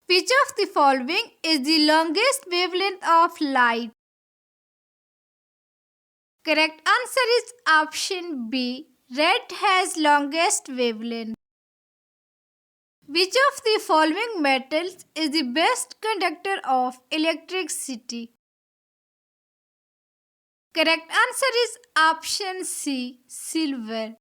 Which of the following is the longest wavelength of light? Correct answer is option B. Red has longest wavelength. Which of the following metals is the best conductor of electricity? Correct answer is option C. Silver.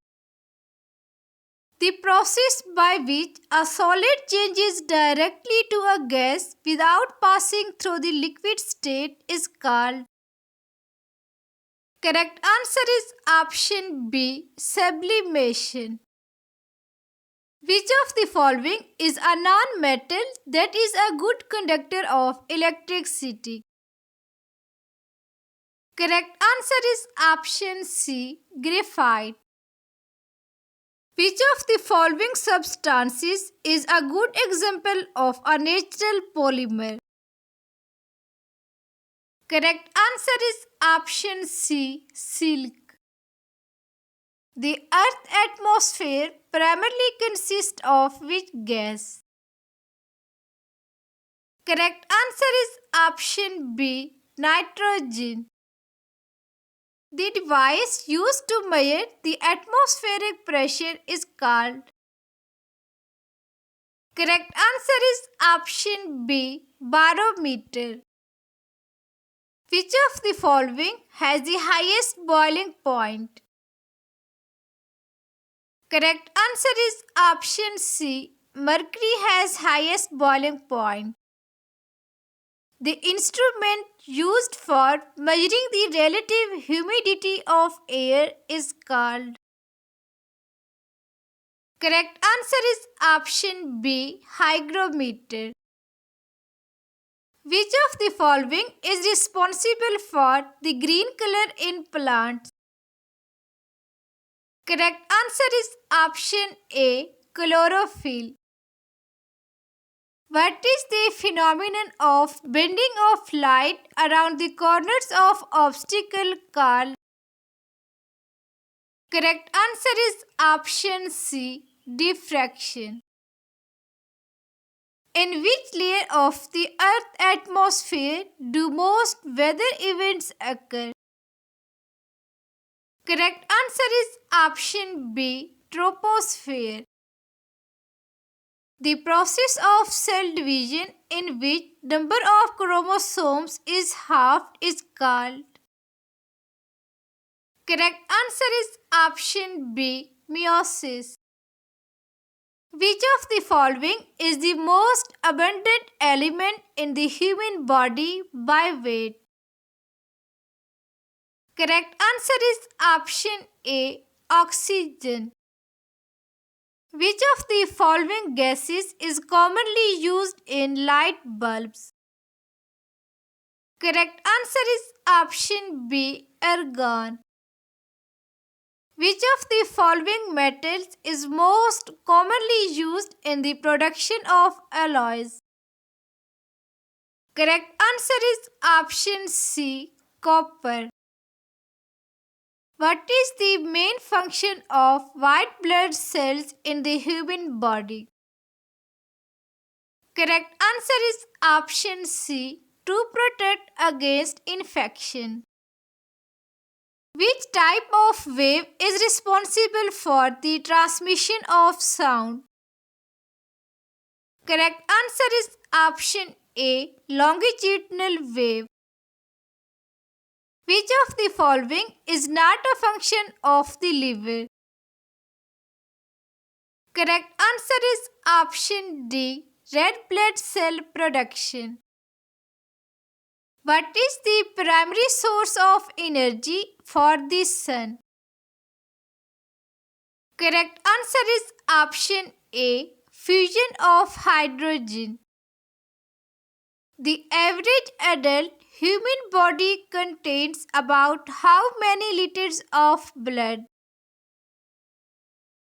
The process by which a solid changes directly to a gas without passing through the liquid state is called. Correct answer is option B. Sublimation. Which of the following is a non-metal that is a good conductor of electricity? Correct answer is option C. Graphite. Which of the following substances is a good example of a natural polymer? Correct answer is option C. Silk. The Earth's atmosphere primarily consists of which gas? Correct answer is option B. Nitrogen. The device used to measure the atmospheric pressure is called. Correct answer is option B. Barometer. Which of the following has the highest boiling point? Correct answer is option C. Mercury has highest boiling point. The instrument used for measuring the relative humidity of air is called. Correct answer is option B. Hygrometer. Which of the following is responsible for the green color in plants? Correct answer is option A. Chlorophyll. What is the phenomenon of bending of light around the corners of obstacle called? Correct answer is option C. Diffraction. In which layer of the Earth's atmosphere do most weather events occur? Correct answer is option B. Troposphere. The process of cell division in which number of chromosomes is halved is called. Correct answer is option B. Meiosis. Which of the following is the most abundant element in the human body by weight? Correct answer is option A. Oxygen. Which of the following gases is commonly used in light bulbs? Correct answer is option B. Argon. Which of the following metals is most commonly used in the production of alloys? Correct answer is option C. Copper. What is the main function of white blood cells in the human body? Correct answer is option C. To protect against infection. Which type of wave is responsible for the transmission of sound? Correct answer is option A. Longitudinal wave. Which of the following is not a function of the liver? Correct answer is option D. Red blood cell production. What is the primary source of energy for the sun? Correct answer is option A. Fusion of hydrogen. The average adult human body contains about how many liters of blood?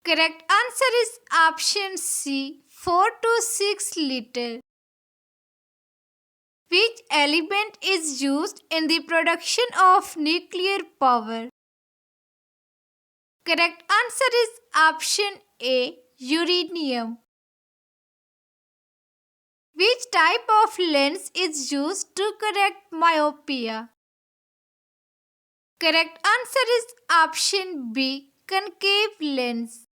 Correct answer is option C. 4 to 6 liters. Which element is used in the production of nuclear power? Correct answer is option A. Uranium. Which type of lens is used to correct myopia? Correct answer is option B, concave lens.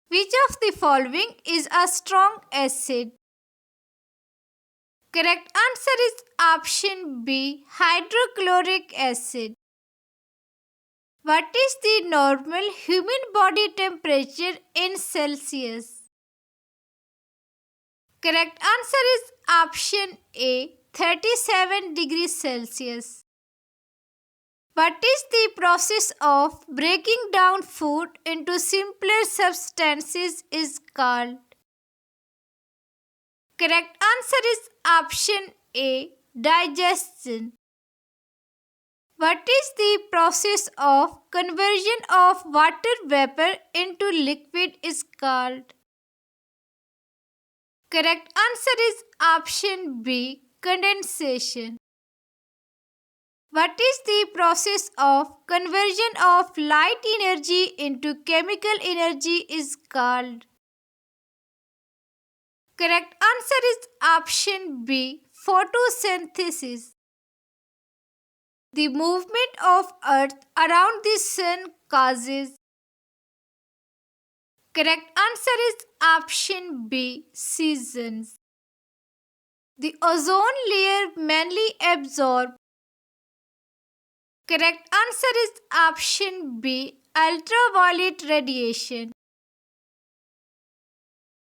Which of the following is a strong acid? Correct answer is option B, hydrochloric acid. What is the normal human body temperature in Celsius? Correct answer is option A, 37 degrees Celsius. What is the process of breaking down food into simpler substances is called? Correct answer is option A, digestion. What is the process of conversion of water vapor into liquid is called? Correct answer is option B, condensation. What is the process of conversion of light energy into chemical energy is called? Correct answer is option B, photosynthesis. The movement of Earth around the Sun causes. Correct answer is option B, seasons. The ozone layer mainly absorbs. Correct answer is option B, ultraviolet radiation.